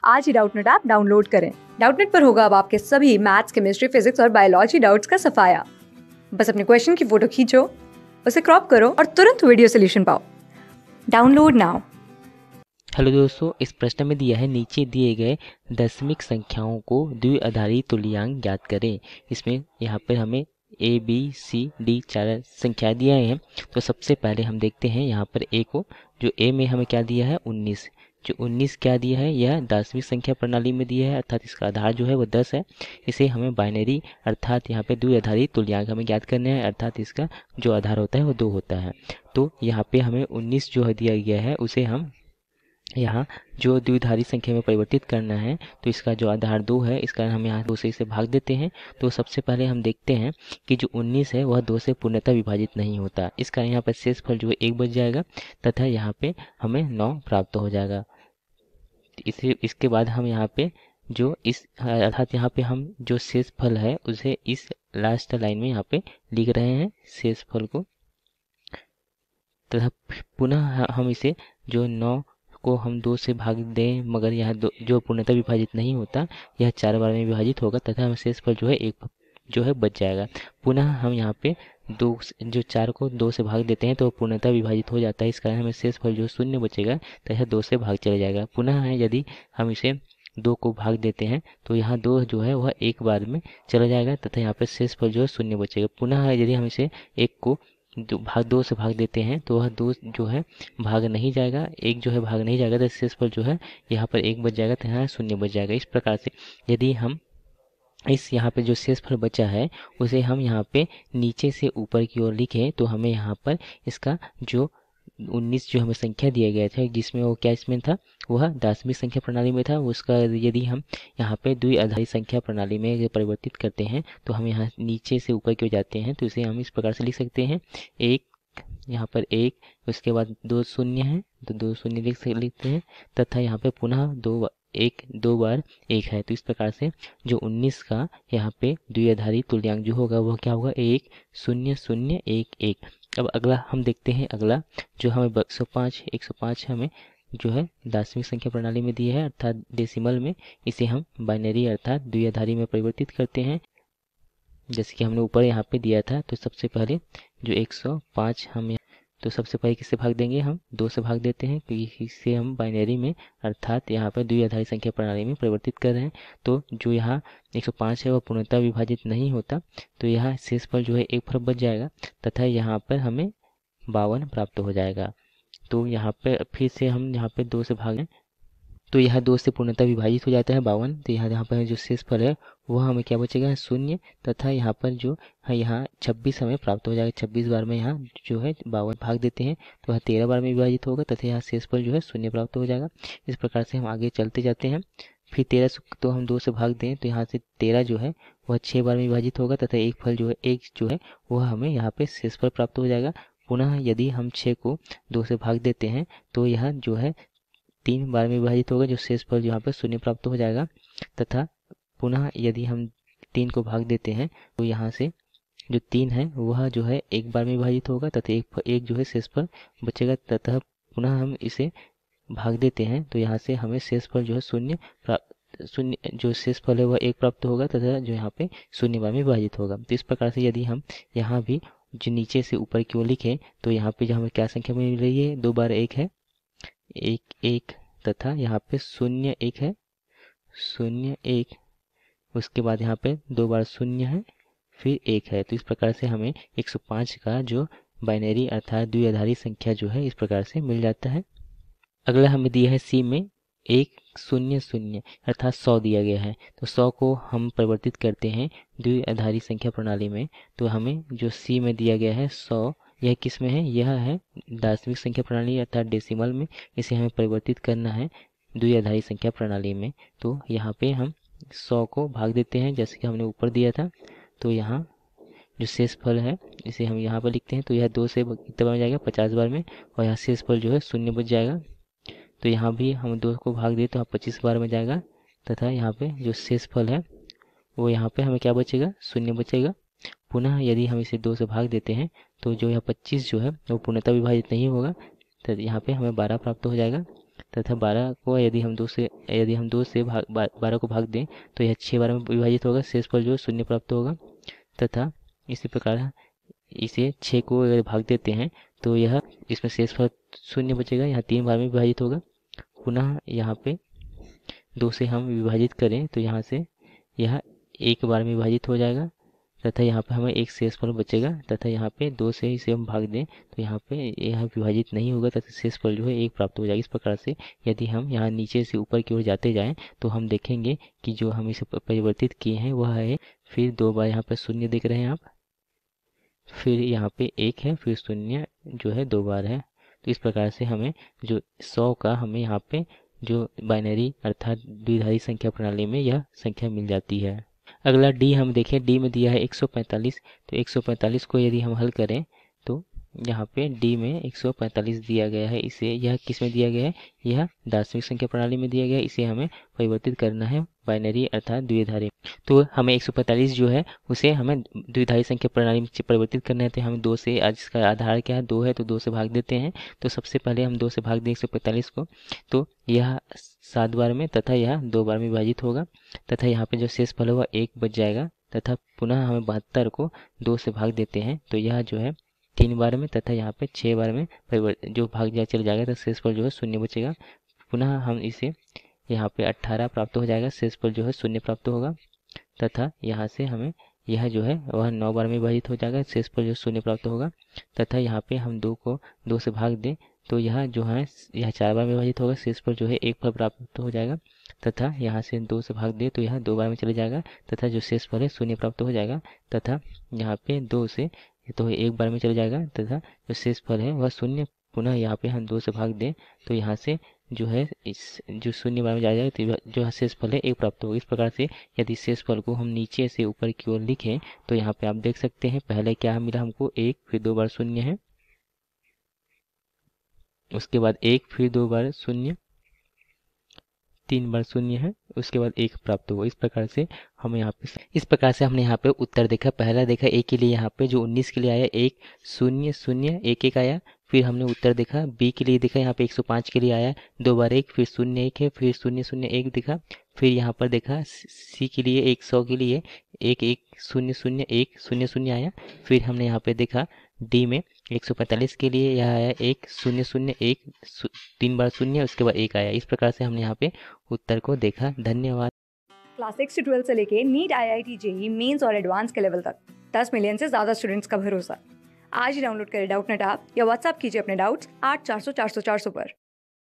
आज ही Doubtnut app download करें। Doubtnut पर होगा अब आपके सभी मैथ्स, केमिस्ट्री, फिजिक्स और बायोलॉजी डाउट्स का सफाया। बस अपने क्वेश्चन की फोटो खींचो, उसे क्रॉप करो और तुरंत वीडियो सोल्यूशन पाओ। Download now. हेलो दोस्तों, इस प्रश्न में दिया है नीचे दिए गए दशमिक संख्याओं को द्विआधारी तुल्यांक ज्ञात करें। इसमें यहाँ पर हमें ए बी सी डी 4 संख्याएं दिए हैं। तो सबसे पहले हम देखते हैं यहाँ पर ए को, जो ए में हमें क्या दिया है 19। जो 19 क्या दिया है, यह दशमिक संख्या प्रणाली में दिया है, अर्थात इसका आधार जो है वो 10 है। इसे हमें बाइनरी अर्थात यहाँ पे द्विआधारी तुल्यांक हमें ज्ञात करने हैं, अर्थात इसका जो आधार होता है वो 2 होता है। तो यहाँ पे हमें 19 जो है दिया गया है, उसे हम यहाँ जो द्विधारी संख्या में परिवर्तित करना है। तो इसका जो आधार 2 है, इसका हम यहाँ 2 से इसे भाग देते हैं। तो सबसे पहले हम देखते हैं कि जो 19 है वह 2 से पूर्णतः विभाजित नहीं होता। इसका यहाँ पर शेषफल जो है 1 बच जाएगा तथा यहाँ पे हमें 9 प्राप्त हो जाएगा। इसके बाद हम यहाँ पे जो इस अर्थात यहाँ पे हम जो शेषफल है उसे इस लास्ट लाइन में यहाँ पे लिख रहे हैं शेषफल को, तथा पुनः हम इसे जो 9 को हम 2 से भाग दें, मगर यह जो पूर्णतः विभाजित नहीं होता, यह 4 बार में विभाजित होगा तथा हमें शेषफल जो है 1 जो है बच जाएगा। पुनः हम यहाँ पे 2 जो 4 को 2 से भाग देते हैं तो पूर्णतः विभाजित हो जाता है। इस कारण हमें शेषफल जो 0 बचेगा तथा 2 से भाग चला जाएगा। पुनः यदि हम इसे 2 को भाग देते हैं तो यहाँ 2 जो है वह 1 बार में चला जाएगा तथा यहाँ पे शेषफल जो है 0 बचेगा। पुनः यदि हम इसे 1 को 2 से भाग देते हैं तो वह 2 जो है भाग नहीं जाएगा, 1 जो है भाग नहीं जाएगा, तो शेषफल जो है यहाँ पर 1 बच जाएगा तो यहाँ 0 बच जाएगा। इस प्रकार से यदि हम इस यहाँ पे जो शेषफल बचा है उसे हम यहाँ पे नीचे से ऊपर की ओर लिखें तो हमें यहाँ पर इसका जो 19 जो हमें संख्या दिया गया था, जिसमें वो क्या इसमें था, वह दशमिक संख्या प्रणाली में था। उसका यदि हम यहाँ पे द्विआधारी संख्या प्रणाली में परिवर्तित करते हैं तो हम यहाँ नीचे से ऊपर की ओर जाते हैं। तो इसे हम इस प्रकार से लिख सकते हैं, एक यहाँ पर 1, उसके बाद 2 शून्य है तो 2 शून्य लिखते हैं तथा यहाँ पे पुनः 2 बार 1 है। तो इस प्रकार से जो 19 का यहाँ पे द्विआधारी तुल्यांक जो होगा वह क्या होगा, 1 0 0 1 1। अब अगला हम देखते हैं, अगला जो हमें 105 हमें जो है दशमिक संख्या प्रणाली में दी है, अर्थात डेसिमल में। इसे हम बाइनरी अर्थात द्विआधारी में परिवर्तित करते हैं, जैसे कि हमने ऊपर यहाँ पे दिया था। तो सबसे पहले जो 105 हम तो सबसे पहले किससे भाग देंगे, हम 2 से भाग देते हैं क्योंकि इसे हम बाइनरी में अर्थात यहाँ पर द्विआधारी संख्या प्रणाली में परिवर्तित कर रहे हैं। तो जो यहाँ 105 है वह पूर्णतः विभाजित नहीं होता, तो यहाँ शेषफल जो है 1 फर्क बच जाएगा तथा यहाँ पर हमें 52 प्राप्त हो जाएगा। तो यहाँ पे फिर से हम यहाँ पे 2 से भागें तो यह 2 से पूर्णतः विभाजित हो जाता है 52। तो यहाँ पर जो शेषफल है वह हमें क्या बचेगा, 0 तथा यहाँ पर जो है यहाँ 26 हमें प्राप्त हो जाएगा। 26 बार में यहाँ जो है 52 भाग देते हैं तो वह 13 बार में विभाजित होगा तथा यहाँ शेषफल जो है 0 प्राप्त हो जाएगा। इस प्रकार से हम आगे चलते जाते हैं। फिर 13 तो हम 2 से भाग दें तो यहाँ से 13 जो है वह 6 बार में विभाजित होगा तथा एक फल जो है 1 जो है वह हमें यहाँ पे शेषफल प्राप्त हो जाएगा। पुनः यदि हम 6 को 2 से भाग देते हैं तो यह जो है 3 बार में विभाजित होगा, जो शेषफल यहाँ पर 0 प्राप्त हो जाएगा। तथा पुनः यदि हम 3 को भाग देते हैं तो यहाँ से जो 3 है वह जो है 1 बार में विभाजित होगा तथा एक जो है शेषफल बचेगा। तथा पुनः हम इसे भाग देते हैं तो यहाँ से हमें शेषफल जो है 0 जो शेषफल है वह 1 प्राप्त होगा तथा जो यहाँ पे 0 बार में विभाजित होगा। तो इस प्रकार से यदि हम यहाँ भी जो नीचे से ऊपर की ओर लिखें तो यहाँ पे जो हमें क्या संख्या मिल रही है, 2 बार 1 है, 1 1 तथा यहाँ पे 0 1 है, 0 1, उसके बाद यहाँ पे 2 बार 0 है, फिर 1 है। तो इस प्रकार से हमें 105 का जो बाइनरी अर्थात द्विआधारी संख्या जो है इस प्रकार से मिल जाता है। अगला हमें दिया है सी में 1 0 0 अर्थात 100 दिया गया है। तो 100 को हम परिवर्तित करते हैं द्विआधारी संख्या प्रणाली में। तो हमें जो सी में दिया गया है 100, यह किस में है, यह है दशमिक संख्या प्रणाली अर्थात डेसिमल में। इसे हमें परिवर्तित करना है द्विआधारी संख्या प्रणाली में। तो यहाँ पे हम 100 को भाग देते हैं जैसे कि हमने ऊपर दिया था। तो यहाँ जो शेषफल है इसे हम यहाँ पर लिखते हैं। तो यह 2 से कितने बार में जाएगा, 50 बार में, और यहाँ शेषफल जो है 0 बच जाएगा। तो यहाँ भी हम 2 को भाग दें तो 25 बार में जाएगा तथा यहाँ पे जो शेषफल है वो यहाँ पे हमें क्या बचेगा, 0 बचेगा। पुनः यदि हम इसे 2 से भाग देते हैं तो जो यह 25 जो है वो पूर्णतः विभाजित नहीं होगा, तो यहाँ पे हमें 12 प्राप्त हो जाएगा तथा 12 को यदि हम 2 से 12 को भाग दें तो यह 6 बार में विभाजित होगा, शेषफल जो है शून्य प्राप्त होगा। तथा इसी प्रकार इसे 6 को अगर भाग देते हैं तो यह इसमें शेषफल शून्य बचेगा, यहाँ 3 बार में विभाजित होगा। पुनः यहाँ पे 2 से हम विभाजित करें तो यहाँ से यह 1 बार में विभाजित हो जाएगा तथा यहाँ पे हमें एक शेषफल बचेगा। तथा यहाँ पे 2 से इसे हम भाग दें तो यहाँ पे यह विभाजित नहीं होगा तथा शेषफल जो है 1 प्राप्त हो जाएगा। इस प्रकार से यदि हम यहाँ नीचे से ऊपर की ओर जाते जाएं तो हम देखेंगे कि जो हम इसे परिवर्तित किए हैं वह है, फिर 2 बार यहाँ पे शून्य देख रहे हैं आप, फिर यहाँ पे 1 है, फिर शून्य जो है 2 बार है। तो इस प्रकार से हमें जो 100 का हमें यहाँ पे जो बाइनरी अर्थात द्विआधारी संख्या प्रणाली में यह संख्या मिल जाती है। अगला डी हम देखें, डी में दिया है 145। तो 145 को यदि हम हल करें तो यहाँ पे डी में 145 दिया गया है। इसे यह किस में दिया गया है, यह दार्शनिक संख्या प्रणाली में दिया गया है। इसे हमें परिवर्तित करना है बाइनरी अर्थात द्विआधारी। तो हमें 145 जो है उसे हमें द्विआधारी संख्या प्रणाली में परिवर्तित करना है। तो हमें 2 से, आज इसका आधार क्या है 2 है, तो 2 से भाग देते हैं। तो सबसे पहले हम 2 से भाग दें 145 को, तो यह 7 बार में तथा यह 2 बार में विभाजित होगा तथा यहाँ पे जो शेषफल होगा 1 बच जाएगा। तथा पुनः हमें 72 को 2 से भाग देते हैं तो यह जो है 3 बार में तथा यहाँ पे 6 बार में जो भाग जाए चल जाएगा तो शेषफल जो है शून्य बचेगा। पुनः हम इसे यहाँ पे 18 प्राप्त हो जाएगा, शेषफल जो है शून्य प्राप्त होगा। तथा यहाँ से हमें यह जो है वह 9 बार में विभाजित हो जाएगा, शेषफल जो शून्य प्राप्त होगा। तथा यहाँ पे हम 2 को 2 से भाग दें तो यह जो है यह 4 बार में विभाजित होगा, शेषफल जो है 1 फल प्राप्त हो जाएगा। तथा यहाँ से 2 से भाग दे तो यह 2 बार में चले जाएगा तथा जो शेषफल है शून्य प्राप्त हो जाएगा। तथा यहाँ पे 2 से तो 1 बार में चले जाएगा तथा जो शेषफल है वह शून्य। पुनः यहाँ पे हम 2 से भाग दें तो यहाँ से जो है इस जो शून्य बार में जाएगा तो जो शेषफल है 1 प्राप्त होगा। इस प्रकार से यदि शेषफल को हम नीचे से ऊपर की ओर लिखें तो यहाँ पे आप देख सकते हैं पहले क्या मिला हमको 1, फिर 2 बार शून्य है, उसके बाद 1, फिर 2 बार शून्य, 3 बार शून्य है, उसके बाद 1 प्राप्त हुआ। इस प्रकार से हमने यहाँ पे उत्तर देखा। पहला देखा ए के लिए यहाँ पे जो 19 के लिए आया 1 0 0 1 1 आया। फिर हमने उत्तर देखा बी के लिए, देखा यहाँ पे 105 के लिए आया 2 बार 1, फिर 0 1 है, फिर 0 0 1 दिखा। फिर यहाँ पर देखा सी के लिए 100 के लिए 1 1 0 0 1 0 0 आया। फिर हमने यहाँ पे देखा डी में 145 के लिए यह आया 1 0 0 1 3 बार शून्य, उसके बाद 1 आया। इस प्रकार से हमने यहाँ पे उत्तर को देखा। धन्यवाद। क्लास 6 से 12 से लेके नीट, IIT, JEE मेंस और एडवांस के लेवल तक 10 मिलियन से ज़्यादा स्टूडेंट्स का भरोसा। आज ही डाउनलोड करें डाउटनेट ऐप या व्हाट्सएप कीजिए अपने डाउट्स 8400 400 400 पर।